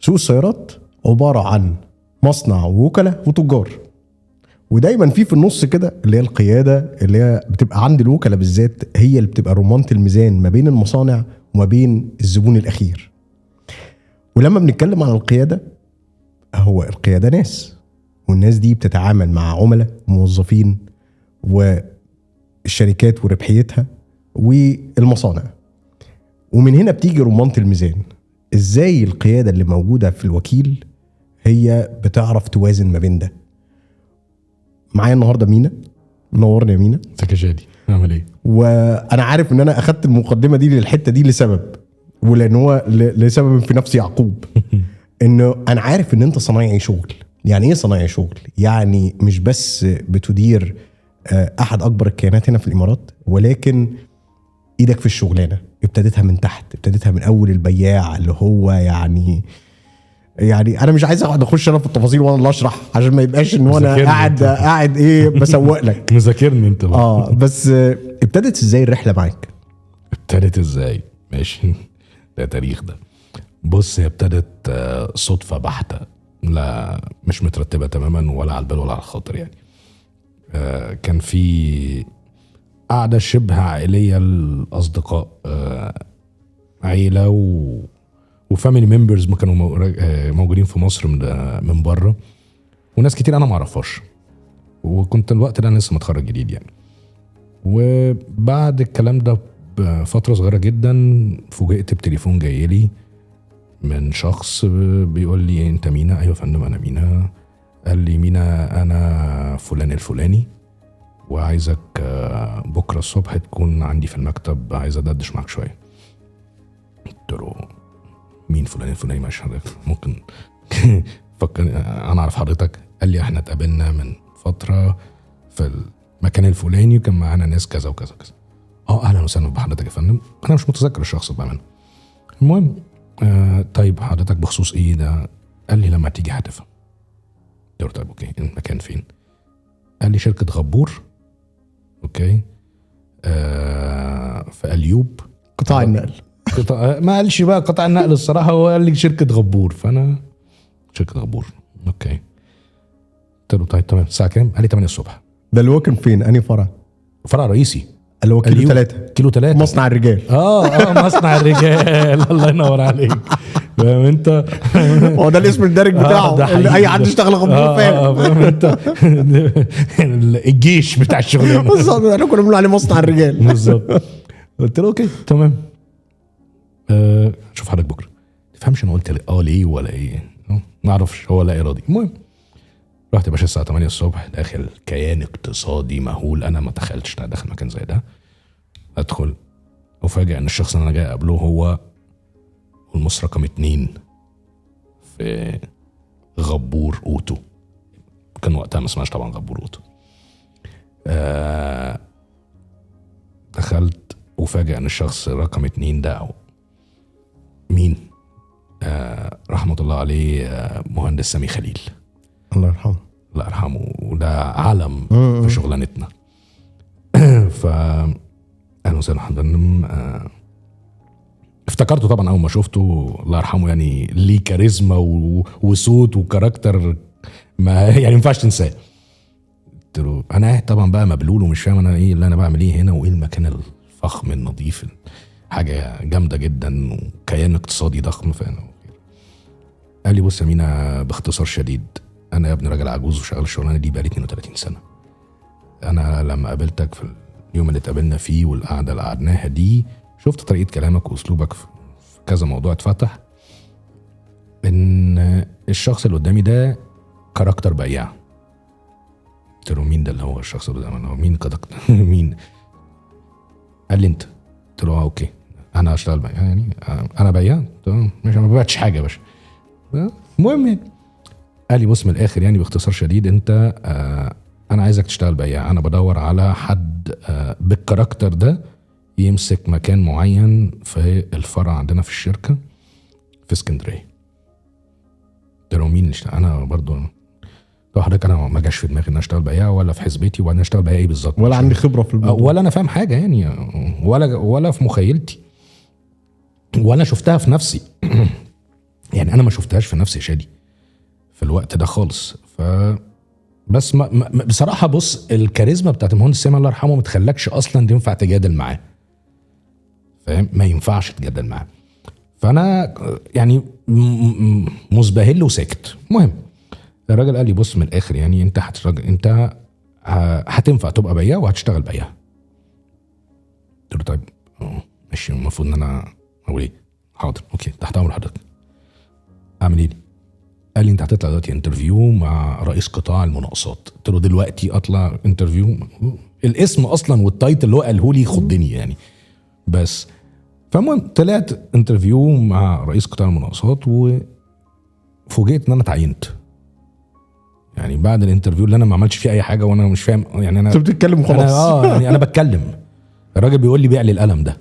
سوق السيارات عباره عن مصنع ووكلاء وتجار، ودايما في النص كده اللي هي القياده اللي هي بتبقى عند الوكلاء بالذات، هي اللي بتبقى رمانة الميزان ما بين المصانع وما بين الزبون الاخير. ولما بنتكلم عن القياده، هو القياده ناس، والناس دي بتتعامل مع عملاء وموظفين والشركات وربحيتها والمصانع. ومن هنا بتيجي رمانة الميزان، ازاي القياده اللي موجوده في الوكيل هي بتعرف توازن ما بين ده. معايا النهارده مينا، منورني يا مينا. ازيك يا شادي، عامل ايه؟ وانا عارف ان انا اخدت المقدمه دي للحته دي لسبب، ولان هو لسبب في نفس يعقوب. انه انا عارف ان انت صنايعي شغل. يعني ايه صنايعي شغل؟ يعني مش بس بتدير احد اكبر الكيانات هنا في الامارات، ولكن ايدك في الشغلانه ابتديتها من تحت، ابتديتها من اول البياع اللي هو يعني انا مش عايز اقعد اخش انا في التفاصيل وانا اللي اشرح، عشان ما يبقاش ان انا قاعد ايه بسوق لك. مذاكرني انت بقى. بس ابتدت ازاي الرحله معاك؟ ابتدت ازاي؟ ماشي، ده تاريخ ده. بص، هي ابتدت صدفه بحته، لا مش مترتبه تماما، ولا على البال ولا على الخاطر يعني. كان في قعده شبه عائليه الاصدقاء، عيله وفاميلي ممبرز ما كانوا موجودين في مصر من بره، وناس كتير انا ما اعرفهاش، وكنت الوقت ده انا لسه متخرج جديد يعني. وبعد الكلام ده بفتره صغيره جدا فوجئت بتليفون جاي لي من شخص بيقول لي انت مينا؟ ايوه يا فندم انا مينا. قال لي مينا انا فلان الفلاني، وعايزك بكره الصبح تكون عندي في المكتب، عايز ادردش معاك شويه. قلت له مين فلان الفلاني؟ مش حضرتك ممكن فكر انا اعرف حضرتك؟ قال لي احنا اتقابلنا من فتره في المكان الفلاني وكان معانا ناس كذا وكذا كذا. اهلا وسهلا بحضرتك يا فندم. انا مش متذكر الشخص بامانه. المهم طيب حضرتك بخصوص ايه ده؟ قال لي لما تيجي هتفهم. قلت له طيب اوكي، المكان فين؟ قال لي شركه غبور. اوكي. في اليوب قطاع النقل. ما قالش بقى قطاع النقل الصراحه، هو قال لي شركه غبور، فانا شركه غبور. اوكي. قلت له طيب تمام، الساعه كام؟ قال لي 8 الصبح. ده اللي هو كان فين؟ انهي فرع؟ فرع رئيسي اللي هو كيلو 3 مصنع الرجال. مصنع الرجال. الله ينور عليك. فاهم انت؟ هو ده الاسم الدارج بتاعه اللي اي حد اشتغل غبور فاهم انت؟ الجيش بتاع الشغل بالظبط، احنا كنا بنقول عليه مصنع الرجال بالظبط. قلت له اوكي تمام، شوف حضرتك بكره. تفهمش انا قلت ليه ولا ايه، ما اعرفش، هو لا ارادي. المهم رحت يا باشا الساعه 8 الصبح، داخل كيان اقتصادي مهول، انا ما تخيلتش ان داخل مكان زي ده. ادخل وفاجئ ان الشخص اللي انا جاي اقابله هو المصر رقم 2 في غبور اوتو. كان وقتها ما اسمهاش طبعا غبور اوتو. دخلت وفاجئ ان الشخص رقم 2 ده مين؟ رحمة الله عليه، مهندس سامي خليل. الله يرحمه. الله يرحمه، وده علم في شغلانتنا. اهلا وسهلا حضرتك. افتكرته طبعا اول ما شفته، الله يرحمه، يعني ليه كاريزما وصوت وكاركتر ما يعني ينفعش تنساه. قلت له انا قاعد طبعا بقى مبلول ومش فاهم انا ايه اللي انا بعمل ايه هنا، وايه المكان الفخم النظيف، حاجه جامده جدا وكيان اقتصادي ضخم. قال لي بص يا مينا، باختصار شديد، انا يا ابني راجل عجوز وشغال الشغلانه دي بقالي 32 سنه. انا لما قابلتك في اليوم اللي اتقابلنا فيه والقعده اللي قعدناها دي، شفت طريقه كلامك واسلوبك في كذا موضوع اتفتح، ان الشخص اللي قدامي ده كاركتر بياع. قلت له مين ده اللي هو الشخص اللي قدامي؟ مين مين؟ قال لي انت. قلت له اوكي، انا هشتغل بياع يعني، انا بياع مش ما ببيعش حاجه يا باشا. المهم يعني قال لي بص من الاخر يعني باختصار شديد، انت انا عايزك تشتغل بياع، انا بدور على حد بالكاركتر ده يمسك مكان معين في الفرع عندنا في الشركه في اسكندريه. قلت له مين اللي اشتغل؟ انا برضو حضرتك انا ما جاش في دماغي ان اشتغل بياع ولا في حسبتي، وانا اشتغل بياع ايه بالظبط، ولا عندي خبره في الموضوع، ولا انا فاهم حاجه يعني، ولا في مخيلتي، ولا شفتها في نفسي. يعني انا ما شفتهاش في نفسي يا شادي في الوقت ده خالص. بس بصراحه بص، الكاريزما بتاعت المهندس سامي الله يرحمه ما تخلكش اصلا ينفع تجادل معاه، فاهم؟ ما ينفعش تجادل معاه. فانا يعني مزبهل وساكت. المهم الراجل قال لي بص من الاخر يعني انت هتنفع تبقى بياع وهتشتغل بياع. قلت له طيب ماشي، المفروض ان انا اقول ايه؟ حاضر اوكي تحت امر حضرتك. اعمل ايه؟ قال لي انت هتطلع دلوقتي انترفيو مع رئيس قطاع المناقصات. قلت له دلوقتي اطلع انترفيو؟ الاسم اصلا والتايتل اللي هو قاله لي خضني يعني. بس فالمهم طلعت انترفيو مع رئيس قطاع المناقصات وفوجئت ان انا اتعينت. يعني بعد الانترفيو اللي انا ما عملتش فيه اي حاجه وانا مش فاهم يعني انا انت بتتكلم وخلاص. يعني انا بتكلم، الراجل بيقول لي بيع لي القلم ده،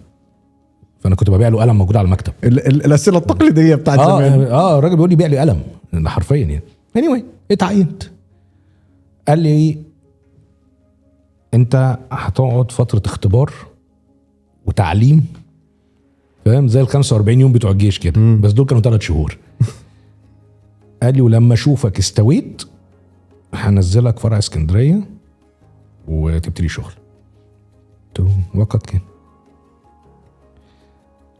فانا كنت ببيع له قلم موجود على المكتب. الاسئله التقليديه بتاعت زمان. الراجل بيقول لي بيع لي قلم ده حرفيا يعني. anyway اتعينت. قال لي انت هتقعد فتره اختبار وتعليم، فاهم؟ زي ال 45 يوم بتوع الجيش كده، بس دول كانوا 3 شهور. قال لي ولما اشوفك استويت هنزلك فرع اسكندريه وتبتدي شغل. وقد كان.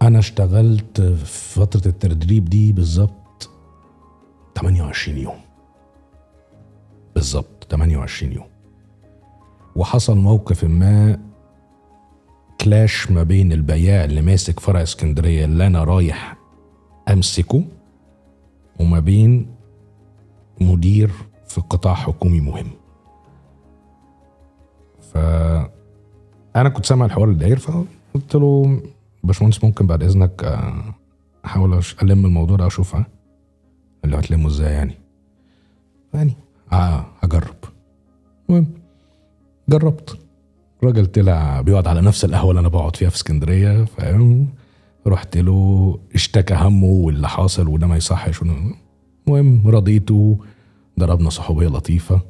انا اشتغلت في فتره التدريب دي بالظبط 28 يوم، بالظبط 28 يوم. وحصل موقف ما كلاش ما بين البياع اللي ماسك فرع اسكندريه اللي انا رايح امسكه وما بين مدير في قطاع حكومي مهم. فانا كنت سامع الحوار الداير، فقلت له باشمهندس ممكن بعد اذنك احاول الم الموضوع ده اشوفها. قال له هتلمه ازاي يعني هجرب. المهم جربت. الراجل طلع بيقعد على نفس القهوه اللي انا بقعد فيها في اسكندريه، فاهم؟ رحت له اشتكى همه واللي حاصل وده ما يصحش. المهم رضيته، ضربنا صحوبيه لطيفه،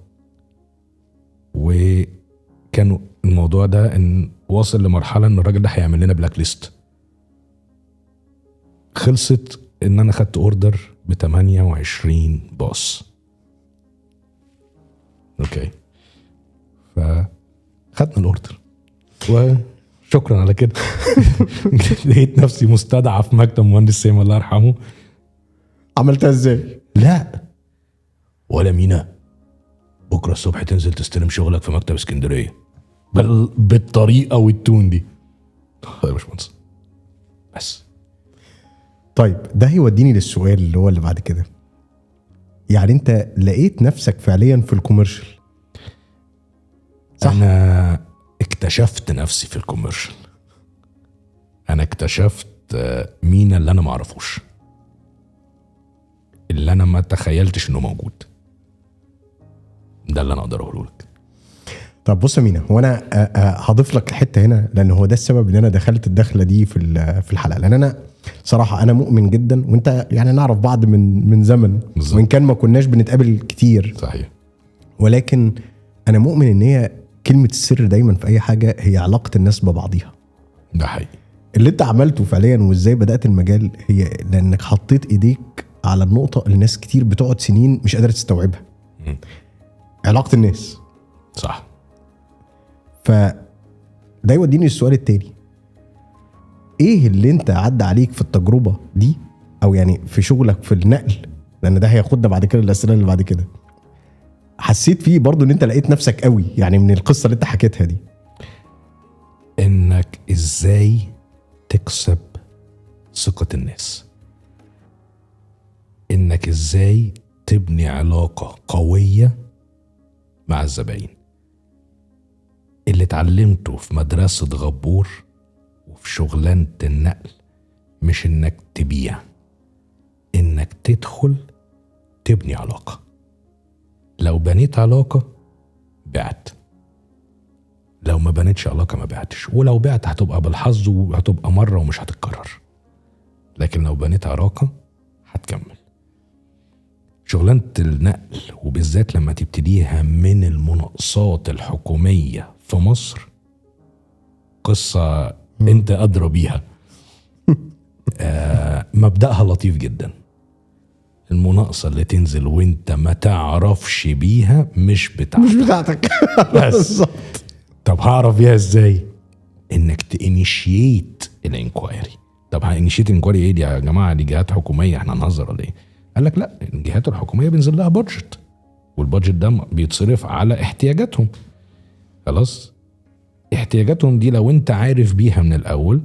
وكان الموضوع ده ان واصل لمرحله ان الراجل ده هيعمل لنا بلاك ليست. خلصت ان انا خدت اوردر ب 28 باص. اوكي، فخدنا الاوردر وشكرا على كده. لقيت نفسي مستدعى في مكتب مهندس سامي الله يرحمه. عملتها ازاي؟ لا ولا مينا، بكره الصبح تنزل تستلم شغلك في مكتب اسكندريه بالطريقه والتون دي. يا باشمهندس بس. طيب ده هيوديني للسؤال اللي هو اللي بعد كده. يعني انت لقيت نفسك فعليا في الكوميرشال؟ صح؟ انا اكتشفت نفسي في الكوميرشال. انا اكتشفت مينا اللي انا ما اعرفوش، اللي انا ما تخيلتش انه موجود. ده اللي انا اقدر اقوله لك. طب بص يا مينا، هو انا هضيف لك حته هنا، لان هو ده السبب ان انا دخلت الدخله دي في الحلقه. لان انا صراحه انا مؤمن جدا، وانت يعني نعرف بعض من زمن بالزبط. وان كان ما كناش بنتقابل كتير صحيح، ولكن انا مؤمن ان هي كلمه السر دايما في اي حاجه هي علاقه الناس ببعضيها. ده حقيقي. اللي انت عملته فعليا وازاي بدات المجال هي لانك حطيت ايديك على النقطه اللي ناس كتير بتقعد سنين مش قادره تستوعبها. علاقه الناس. صح. فده يوديني للسؤال التاني. ايه اللي انت عدى عليك في التجربه دي، او يعني في شغلك في النقل، لان ده هياخدنا بعد كده الاسئله اللي بعد كده، حسيت فيه برضو ان انت لقيت نفسك قوي يعني من القصه اللي انت حكيتها دي؟ انك ازاي تكسب ثقه الناس، انك ازاي تبني علاقه قويه مع الزباين. اللي اتعلمته في مدرسه غبور وفي شغلانه النقل مش انك تبيع، انك تدخل تبني علاقه. لو بنيت علاقه بعت، لو ما بنيتش علاقه ما بعتش، ولو بعت هتبقى بالحظ وهتبقى مره ومش هتتكرر. لكن لو بنيت علاقه هتكمل. شغلانه النقل وبالذات لما تبتديها من المناقصات الحكوميه في مصر قصه انت ادرى بيها. مبدأها لطيف جدا. المناقصه اللي تنزل وانت ما تعرفش بيها مش بتاعتك بس طب هعرف بيها ازاي؟ انك تانيشيت الانكوايري. طب هانيشيت الانكوايري ايه دي يا جماعه؟ دي جهات حكوميه، احنا هنهزر ولا ايه؟ قال لك لا، الجهات الحكوميه بينزل لها بادجت، والبادجت ده بيتصرف على احتياجاتهم. خلاص، احتياجاتهم دي لو انت عارف بيها من الاول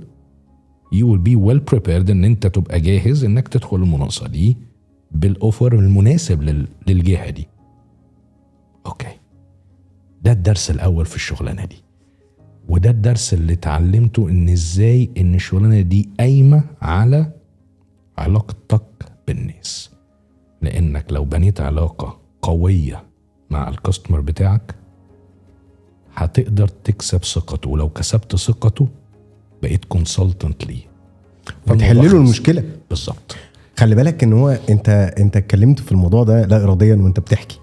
you will be well prepared ان انت تبقى جاهز انك تدخل المناقصه دي بالاوفر المناسب للجهه دي. اوكي، ده الدرس الاول في الشغلانه دي، وده الدرس اللي اتعلمته ان ازاي ان الشغلانه دي قايمه على علاقتك بالناس. لانك لو بنيت علاقه قويه مع الكاستمر بتاعك هتقدر تكسب ثقته، ولو كسبت ثقته بقيت كونسلتنت ليه، فتحلله المشكله. بالظبط. خلي بالك ان هو انت اتكلمت في الموضوع ده لا اراديا وانت بتحكي.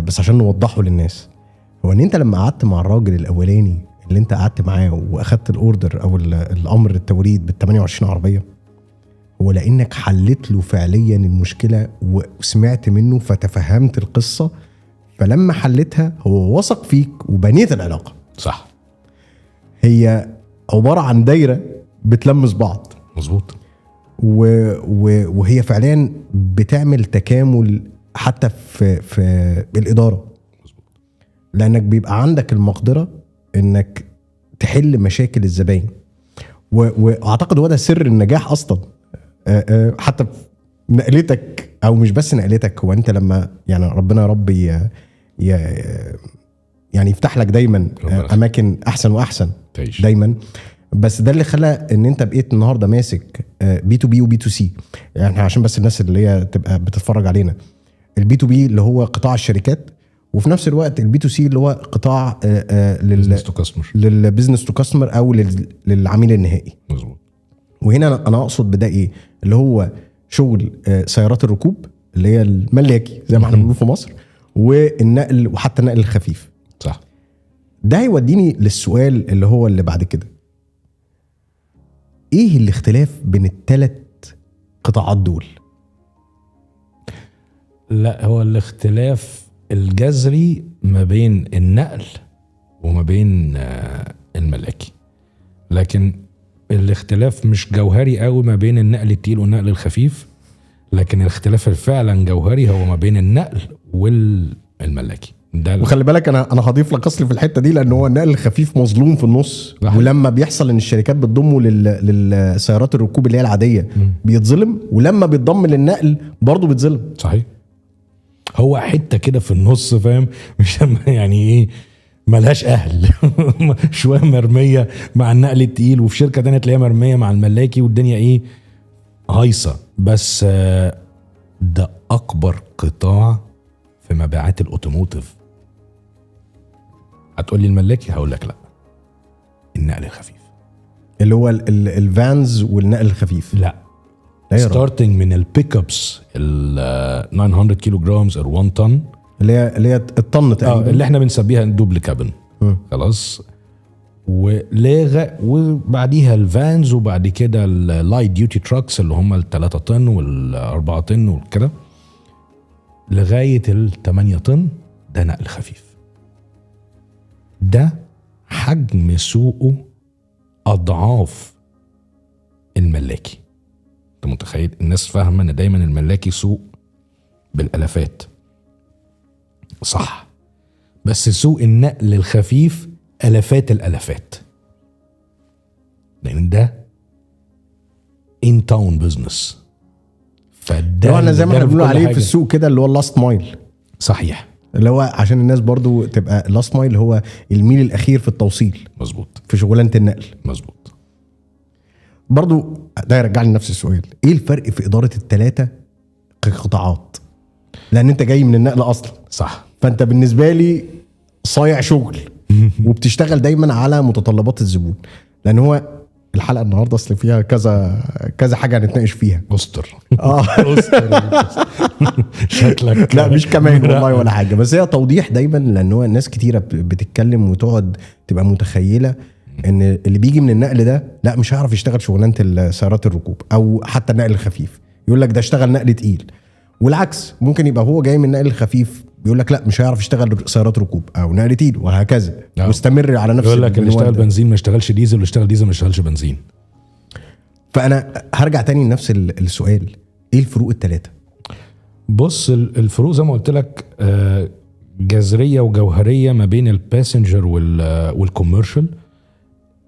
بس عشان نوضحه للناس، هو ان انت لما قعدت مع الراجل الاولاني اللي انت قعدت معاه واخدت الاوردر او الامر التوريد بال 28 عربيه، هو لانك حلت له فعليا المشكله وسمعت منه فتفهمت القصه، فلما حلتها هو وثق فيك وبنيت العلاقه. صح، هي عباره عن دايره بتلمس بعض. مظبوط. وهي فعليا بتعمل تكامل حتى في الاداره، لانك بيبقى عندك المقدره انك تحل مشاكل الزباين، واعتقد هو ده سر النجاح اصلا. حتى في نقلتك، او مش بس نقلتك، هو انت لما يعني ربنا يا رب يعني يفتح لك دايما اماكن احسن واحسن تعيش. دايما. بس ده اللي خلى ان انت بقيت النهارده ماسك بي تو بي وبي تو سي. يعني عشان بس الناس اللي هي تبقى بتتفرج علينا، البي تو بي اللي هو قطاع الشركات، وفي نفس الوقت البي تو سي اللي هو قطاع للبزنس تو كاستمر او للعميل النهائي. مظبوط. وهنا انا اقصد بده ايه؟ اللي هو شغل سيارات الركوب اللي هي الملاكي زي ما احنا بنقول في مصر، والنقل وحتى النقل الخفيف. صح. ده هيوديني للسؤال اللي هو اللي بعد كده، ايه الاختلاف بين الثلاث قطاعات دول؟ لا، هو الاختلاف الجذري ما بين النقل وما بين الملاكي، لكن الاختلاف مش جوهري قوي ما بين النقل التقيل والنقل الخفيف، لكن الاختلاف الفعلا جوهري هو ما بين النقل والملاكي. وخلي بالك انا هضيف لك اصلي في الحته دي، لان هو النقل الخفيف مظلوم في النص. ولما بيحصل ان الشركات بتضمه للسيارات الركوب اللي هي العاديه بيتظلم، ولما بيتضم للنقل برضه بيتظلم. صحيح. هو حته كده في النص، فاهم؟ مش يعني ايه، ملهاش اهل شويه مرميه مع النقل التقيل، وفي شركه تانية تلاقيها مرميه مع الملاكي، والدنيا ايه، هايصه. بس ده اكبر قطاع في مبيعات الاوتوموتيف. هتقول لي الملاكي، هقول لك لا، النقل الخفيف اللي هو الفانز والنقل الخفيف. لا، ستارتنج من البيك ابس ال 900 كيلو جرامز او 1 طن، اللي هي الطن تقريبا، اللي احنا بنسميها دوبل كابن. خلاص. وبعديها الفانز، وبعد كده اللايت ديوتي تراكس اللي هم ال3 طن وال4 طن وكده، لغايه ال8 طن. ده نقل خفيف. ده حجم سوقه اضعاف الملاكي. انت متخيل؟ الناس فاهمه ان دايما الملاكي سوق بالالافات، صح، بس سوق النقل الخفيف الافات الالافات، لان ده ان تاون بزنس. فده انا زي ما احنا بنقول عليه في السوق كده اللي هو اللاست مايل. صحيح. اللي هو عشان الناس برضو تبقى اللاست مايل هو الميل الاخير في التوصيل. مظبوط. في شغلانه النقل. مظبوط. برضو ده يرجعني لنفس السؤال، ايه الفرق في اداره الثلاثه كقطاعات؟ لان انت جاي من النقل اصلا. صح. فانت بالنسبه لي صايع شغل وبتشتغل دايما على متطلبات الزبون، لان هو الحلقه النهارده اصل فيها كذا حاجه هنتناقش فيها. استر. شكلك لا مش كمان والله ولا حاجه، بس هي توضيح دايما، لان هو ناس كتيره بتتكلم وتقعد تبقى متخيله ان اللي بيجي من النقل ده لا مش هيعرف يشتغل شغلانه السيارات الركوب او حتى النقل الخفيف، يقول لك ده اشتغل نقل تقيل. والعكس ممكن يبقى هو جاي من نقل خفيف بيقول لك لا مش هيعرف يشتغل سيارات ركوب او نقل تقيل وهكذا. واستمر على نفس يقول لك اللي اشتغل المنوال ده. بنزين ما اشتغلش ديزل، واللي اشتغل ديزل ما اشتغلش بنزين. فانا هرجع تاني لنفس السؤال، ايه الفروق الثلاثه؟ بص الفروق زي ما قلت لك جذريه وجوهريه ما بين الباسنجر والكوميرشال.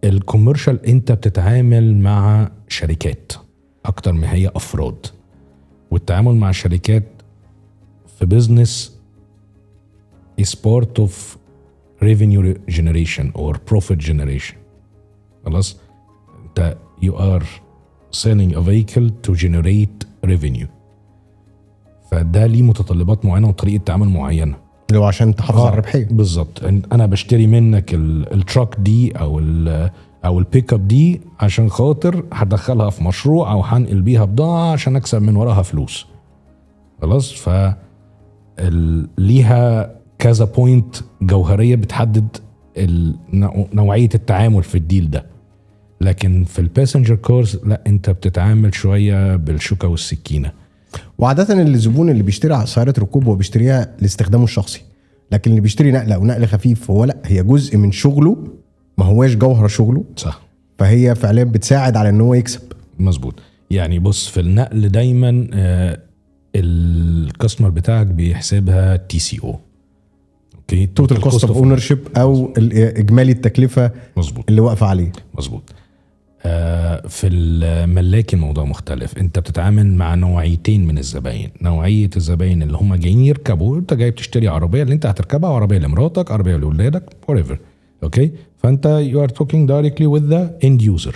الكوميرشال انت بتتعامل مع شركات اكتر ما هي افراد، والتعامل مع الشركات في بيزنس is part of revenue generation or profit generation. خلاص انت you are selling a vehicle to generate revenue، فده ليه متطلبات معينه وطريقه تعامل معينه لو عشان تحافظ على الربحيه. بالظبط. انا بشتري منك التراك دي او البيك اب دي عشان خاطر هدخلها في مشروع او هنقل بيها بضاعه عشان اكسب من وراها فلوس. خلاص ليها كذا بوينت جوهريه بتحدد نوعيه التعامل في الديل ده. لكن في الباسنجر كارز لا، انت بتتعامل شويه بالشوكه والسكينه. وعاده الزبون اللي بيشتري سياره ركوب هو بيشتريها لاستخدامه الشخصي، لكن اللي بيشتري نقل او نقل خفيف هو لا، هي جزء من شغله ما هواش جوهر شغله. صح. فهي فعليا بتساعد على ان هو يكسب. مظبوط. يعني بص في النقل دايما الكاستمر بتاعك بيحسبها TCO، اوكي، توتال كوست اوف اونرشيب، او اجمالي التكلفه. مظبوط. اللي واقفه عليه. مظبوط. في الملاك الموضوع مختلف. انت بتتعامل مع نوعيتين من الزباين. نوعيه الزباين اللي هم جايين يركبوا، انت جاي بتشتري عربيه اللي انت هتركبها، عربيه لمراتك، عربيه لاولادك، whatever، اوكي. فانت you are talking directly with the end user.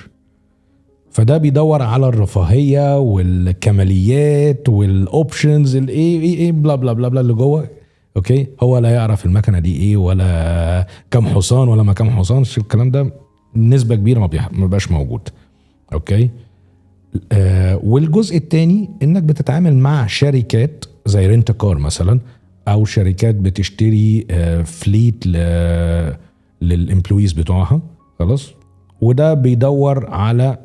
فده بيدور على الرفاهيه والكماليات والاوبشنز الايه بلا بلا بلا بلا اللي جوه، اوكي. هو لا يعرف المكنه دي ايه، ولا كم حصان ولا ما كم حصان. الكلام ده نسبه كبيره ما بيبقاش موجود، اوكي. والجزء الثاني انك بتتعامل مع شركات زي رينت كار مثلا، او شركات بتشتري فليت للامبلويز بتوعها. خلاص. وده بيدور على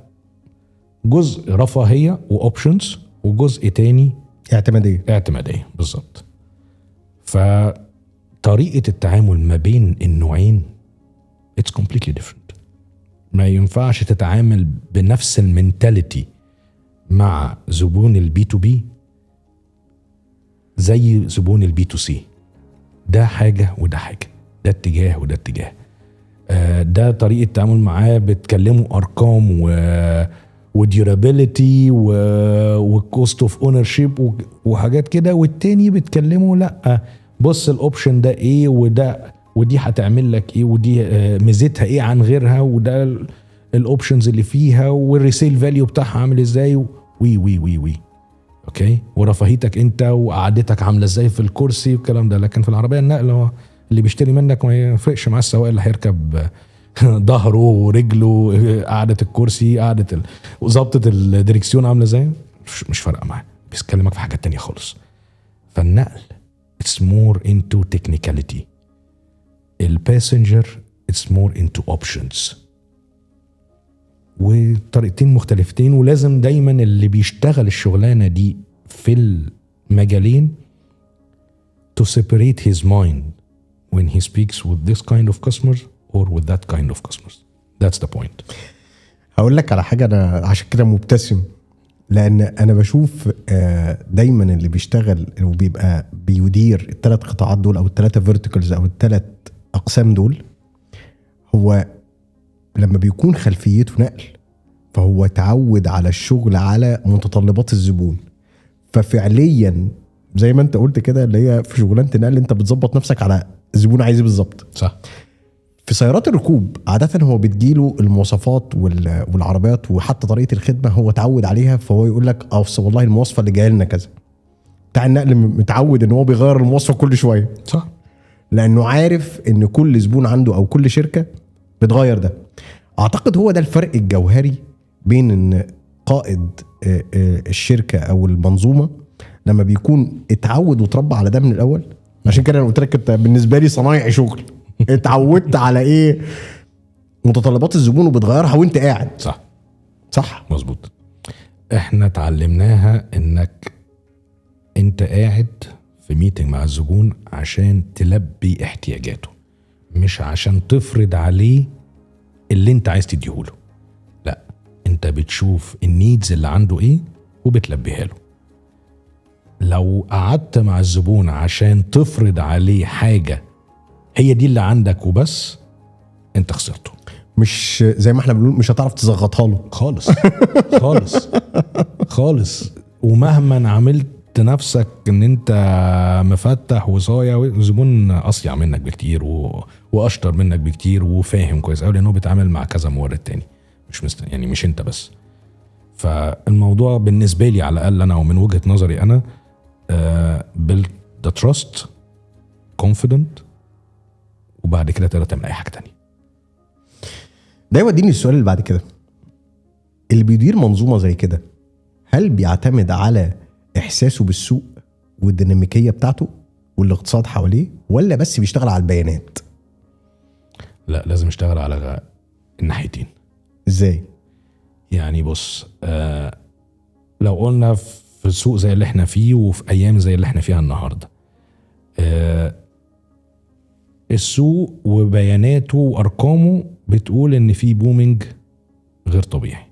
جزء رفاهيه واوبشنز، وجزء تاني اعتماديه. بالظبط. فطريقه التعامل ما بين النوعين it's completely different. ما ينفعش تتعامل بنفس المنتاليتي مع زبون البي تو بي زي زبون البي تو سي. ده حاجه وده حاجه، ده اتجاه وده اتجاه. ده طريقه تعامل معاه بتكلموا ارقام وديورابيليتي وكوست اوف اونرشيب وحاجات كده، والتاني بتكلموا لا بص الاوبشن ده ايه، وده ودي هتعمل لك ايه، ودي ميزتها ايه عن غيرها، وده الاوبشنز اللي فيها، والريسيل فاليو بتاعها عامل ازاي، وي وي وي وي اوكي، ورفاهيتك انت وقعدتك عامله ازاي في الكرسي والكلام ده. لكن في العربيه النقل هو اللي بيشتري منك ما يفرقش مع السواق اللي هيركب ظهره ورجله، قعده الكرسي، قعده وظبطه الدريكسيون عامله ازاي، مش فارقه معاه. بيتكلمك في حاجات تانية خالص. فالنقل it's more into technicality. الباسنجر it's more into options. وطريقتين مختلفتين، ولازم دايما اللي بيشتغل الشغلانه دي في المجالين to separate his mind when he speaks with this kind of customers or with that kind of customers. That's the point. هقول لك على حاجه، انا عشان كده مبتسم، لان انا بشوف دايما اللي بيشتغل وبيبقى بيدير الثلاث قطاعات دول او الثلاثه فيرتيكلز او الثلاث اقسام دول، هو لما بيكون خلفيته نقل فهو تعود على الشغل على متطلبات الزبون. ففعليا زي ما انت قلت كده، اللي هي في شغلانه النقل انت بتظبط نفسك على الزبون عايز ايه بالظبط. صح. في سيارات الركوب عادة هو بتجيله المواصفات والعربيات وحتى طريقة الخدمة هو تعود عليها، فهو يقول لك والله المواصفة اللي جايه لنا كذا. بتاع النقل متعود ان هو بيغير المواصفة كل شوية. صح. لانه عارف ان كل زبون عنده او كل شركة بتغير ده. اعتقد هو ده الفرق الجوهري بين ان قائد الشركة او المنظومة لما بيكون اتعود وتربى على ده من الاول. عشان كده انا قلت لك انت بالنسبة لي صنايعي شغل. اتعودت على ايه متطلبات الزبون وبتغيرها وانت قاعد. صح. صح. مظبوط. احنا اتعلمناها انك انت قاعد في ميتنج مع الزبون عشان تلبي احتياجاته، مش عشان تفرض عليه اللي انت عايز تديهوله. لا، انت بتشوف النيدز اللي عنده ايه وبتلبيها له. لو قعدت مع الزبون عشان تفرض عليه حاجة هي دي اللي عندك وبس، انت خسرته. مش زي ما احنا بنقول مش هتعرف تزغطها له خالص خالص خالص. ومهما عملت نفسك ان انت مفتح وصايع، الزبون اصيع منك بكتير واشطر منك بكتير وفاهم كويس قوي لانه بيتعامل مع كذا مورد تاني، يعني مش انت بس. فالموضوع بالنسبه لي على الاقل انا ومن وجهه نظري انا build the trust confident، وبعد كده تقدر تعمل اي حاجه تانية. ده يوديني السؤال اللي بعد كده، اللي بيدير منظومه زي كده هل بيعتمد على احساسه بالسوق والديناميكيه بتاعته والاقتصاد حواليه، ولا بس بيشتغل على البيانات؟ لا، لازم يشتغل على الناحيتين. ازاي؟ يعني بص، لو قلنا في سوق زي اللي احنا فيه وفي ايام زي اللي احنا فيها النهارده، السوق وبياناته وارقامه بتقول ان في بومينج غير طبيعي،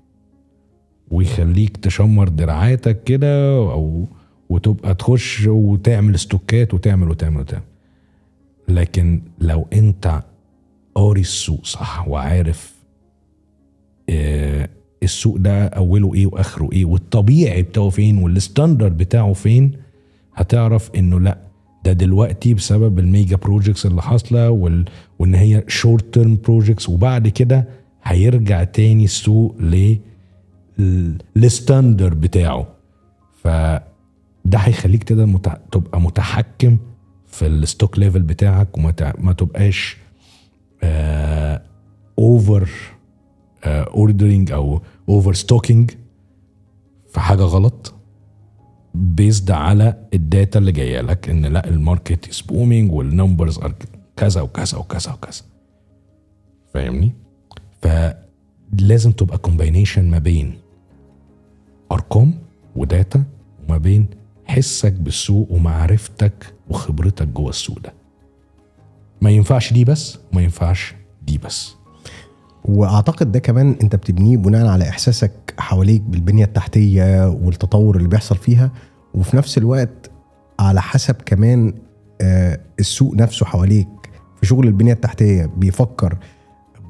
ويخليك تشمر دراعاتك كده او وتبقى تخش وتعمل استوكات وتعمل. لكن لو انت قاري السوق صح وعارف السوق ده اوله ايه واخره ايه والطبيعي بتاعه فين والستاندرد بتاعه فين، هتعرف انه لا، ده دلوقتي بسبب الميجا بروجيكتس اللي حاصله وان هي شورت تيرم بروجيكتس، وبعد كده هيرجع تاني السوق للستاندرد بتاعه. فده هيخليك تبقى متحكم في الستوك ليفل بتاعك وما تبقاش اوفر اوردرينج او اوفر ستوكينج في حاجه غلط بيزد على الداتا اللي جايه لك ان لا الماركت از بومينج والنمبرز كذا وكذا وكذا وكذا. فاهمني؟ فلازم تبقى كومباينيشن ما بين ارقام وداتا وما بين حسك بالسوق ومعرفتك وخبرتك جوه السوق ده. ما ينفعش دي بس وما ينفعش دي بس. واعتقد ده كمان انت بتبنيه بناء على احساسك حواليك بالبنية التحتية والتطور اللي بيحصل فيها، وفي نفس الوقت على حسب كمان السوق نفسه حواليك في شغل البنية التحتية بيفكر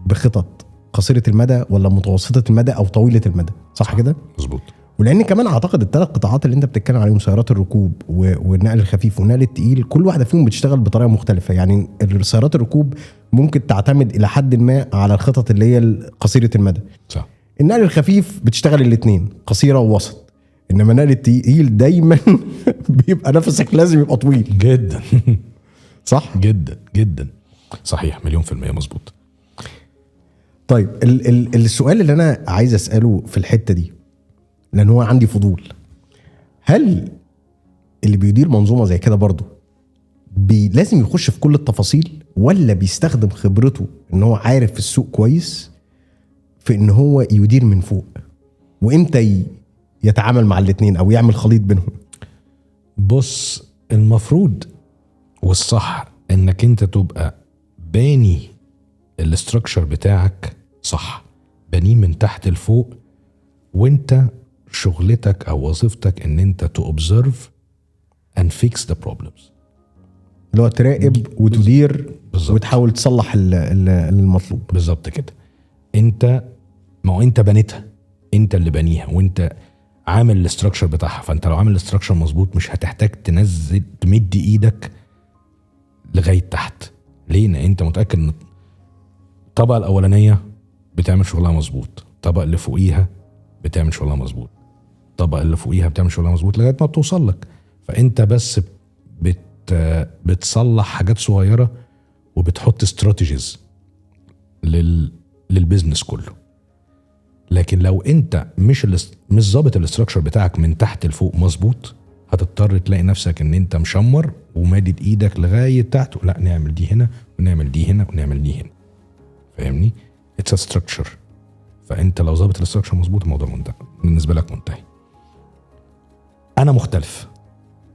بخطط قصيرة المدى ولا متوسطة المدى او طويلة المدى. صح كده؟ مظبوط. ولان كمان اعتقد الثلاث قطاعات اللي انت بتتكلم عليهم، سيارات الركوب والنقل الخفيف والنقل التقيل، كل واحده فيهم بتشتغل بطريقه مختلفه. يعني سيارات الركوب ممكن تعتمد الى حد ما على الخطط اللي هي قصيره المدى. صح. النقل الخفيف بتشتغل الاثنين قصيره ووسط، انما النقل التقيل دايما بيبقى نفسك لازم يبقى طويل جدا. صح جدا جدا صحيح 100% مظبوط. طيب السؤال اللي انا عايز اساله في الحته دي لان هو عندي فضول، هل اللي بيدير منظومه زي كده برضه لازم يخش في كل التفاصيل، ولا بيستخدم خبرته ان هو عارف السوق كويس في ان هو يدير من فوق، وامتى يتعامل مع الاثنين او يعمل خليط بينهم؟ بص، المفروض والصح انك انت تبقى باني الاستراكشر بتاعك صح، بانيه من تحت لفوق، وانت شغلتك او وظيفتك ان انت to observe and fix the problems، اللي هو تراقب وتدير بالزبط. وتحاول تصلح المطلوب. بالظبط كده. ما هو انت بنيتها، انت اللي بنيها وانت عامل الاستراكشر بتاعها. فانت لو عامل الاستراكشر مظبوط مش هتحتاج تنزل تمد ايدك لغايه تحت. ليه؟ لان انت متاكد ان الطبقه الاولانيه بتعمل شغلها مظبوط، الطبقه اللي فوقيها بتعمل شغلها مظبوط، الطبقه اللي فوقيها بتعمل شغلها مظبوط لغايه ما بتوصل لك. فانت بس بتصلح حاجات صغيره وبتحط استراتيجيز للبيزنس كله. لكن لو انت مش ظابط الاستراكشر بتاعك من تحت لفوق مظبوط، هتضطر تلاقي نفسك ان انت مشمر ومادد ايدك لغايه تحت، لا نعمل دي هنا ونعمل دي هنا ونعمل دي هنا. فاهمني؟ اتس ستراكشر. فانت لو ظابط الاستراكشر مظبوط الموضوع منتهي بالنسبه لك، منتهي. انا مختلف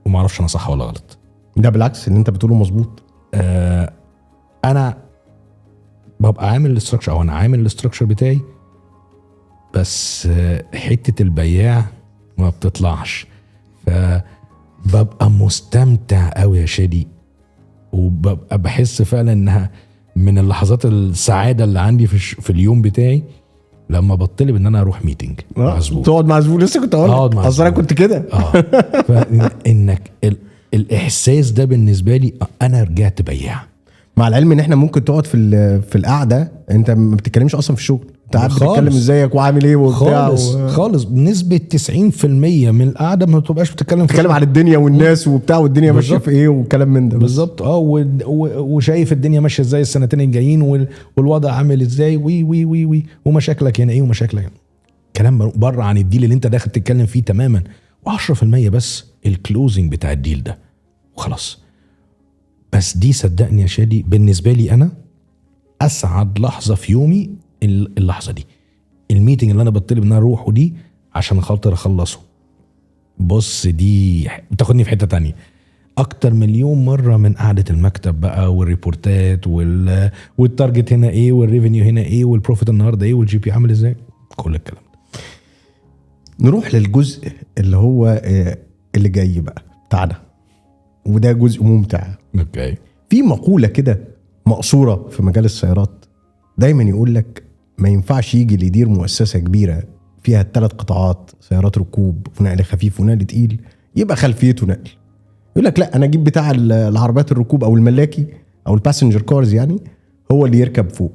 وما اعرفش انا صح ولا غلط. ده بالعكس اللي انت بتقوله مظبوط. انا ببقى عامل الاستراكشر او انا عامل الاستراكشر بتاعي، بس حته البياع ما بتطلعش، فببقى مستمتع قوي يا شادي، وببقى بحس فعلا انها من اللحظات السعاده اللي عندي في اليوم بتاعي لما بطلب ان انا اروح ميتنج مع زبون. تقعد مع زبون، لسه كنت اقول لك اصل انا كنت كده. فانك الاحساس ده بالنسبه لي انا رجعت بياع. مع العلم ان احنا ممكن تقعد في القعده انت ما بتتكلمش اصلا في الشغل، انت قاعد بتتكلم ازيك وعامل ايه وبتاع خالص بنسبه 90% من القعده ما بتبقاش بتتكلم عن الدنيا والناس وبتاع والدنيا ماشيه في ايه والكلام من ده بالظبط. وشايف الدنيا ماشيه ازاي السنتين الجايين والوضع عامل ازاي وي ومشاكلك هنا ايه ومشاكلك هنا. كلام بره عن الديل اللي انت داخل تتكلم فيه تماما، و10% بس الكلوزنج بتاع الديل ده وخلاص. بس دي صدقني يا شادي بالنسبه لي انا اسعد لحظه في يومي اللحظه دي، الميتنج اللي انا بطلب ان انا اروحه دي عشان خاطر اخلصه. بص دي بتاخدني في حته تانية اكتر مليون مره من قعده المكتب بقى والريبورتات والتارجت هنا ايه والريفينيو هنا ايه والبروفيت النهارده ايه والجي بي عامل ازاي، كل الكلام ده. نروح للجزء اللي هو اللي جاي بقى بتاعنا، وده جزء ممتع. اوكي. في مقولة كده مقصورة في مجال السيارات دايما يقول لك ما ينفعش يجي اللي يدير مؤسسة كبيرة فيها 3 قطاعات، سيارات ركوب ونقل خفيف ونقل تقيل، يبقى خلفيته نقل. يقول لك لا، انا اجيب بتاع العربيات الركوب او الملاكي او الباسنجر كارز يعني هو اللي يركب فوق،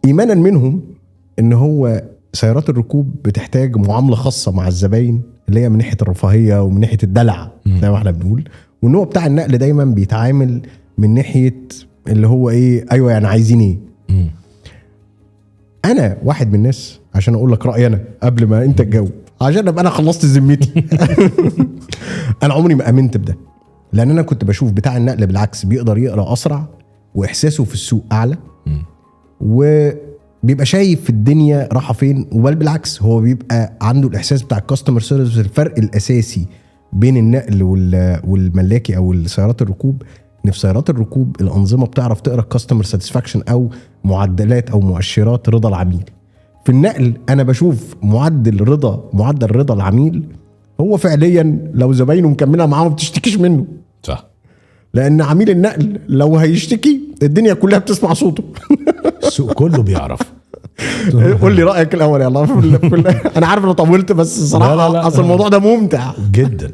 ايمانا منهم ان هو سيارات الركوب بتحتاج معاملة خاصة مع الزباين اللي هي من ناحية الرفاهية ومن ناحية الدلع زي ما احنا بنقول، وان هو بتاع النقل دايما بيتعامل من ناحية اللي هو ايه، ايوه يعني عايزين ايه. انا واحد من الناس عشان اقول لك رأيي انا قبل ما انت تجاوب، عشان ابقى انا خلصت ذمتي. انا عمري ما امنت بده، لان انا كنت بشوف بتاع النقل بالعكس بيقدر يقرأ اسرع واحساسه في السوق اعلى، وبيبقى شايف الدنيا رايحه فين، وبل بالعكس هو بيبقى عنده الاحساس بتاع الكاستمر سيرفيس. الفرق الاساسي بين النقل والملاكي او السيارات الركوب ان في سيارات الركوب الانظمه بتعرف تقرا الكاستمر ساتسفاكشن او معدلات او مؤشرات رضا العميل. في النقل انا بشوف معدل رضا العميل هو فعليا لو زباينه مكمله معاه ما بتشتكيش منه. صح. لان عميل النقل لو هيشتكي الدنيا كلها بتسمع صوته. السوق كله بيعرف. قول لي رايك الاول يا الله. انا عارف انا طولت بس الصراحه اصل الموضوع ده ممتع جدا.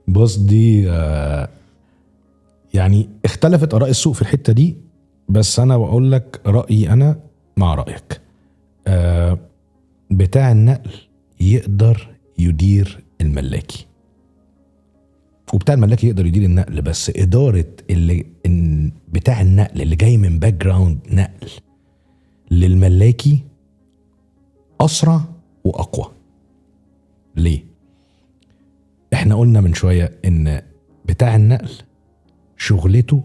بص دي يعني اختلفت اراء السوق في الحته دي، بس انا بقول لك رايي انا مع رايك. بتاع النقل يقدر يدير الملاكي، وبتاع الملاكي يقدر يدير النقل، بس اداره بتاع النقل اللي جاي من باك جراوند نقل للملاكي اسرع واقوى. ليه؟ احنا قلنا من شويه ان بتاع النقل شغلته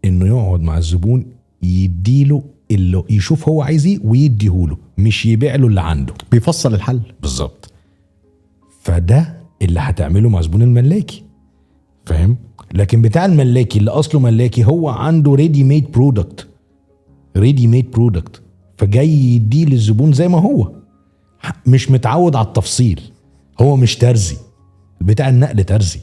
انه يقعد مع الزبون يديله اللي يشوف هو عايز ايه ويديهوله، مش يبيع له اللي عنده، بيفصل الحل بالظبط. فده اللي هتعمله مع زبون الملاكي، فاهم؟ لكن بتاع الملاكي اللي اصله ملاكي هو عنده ريدي ميد برودكت، فجاي يديه للزبون زي ما هو، مش متعود على التفصيل. هو مش ترزي، بتاع النقل ترزي.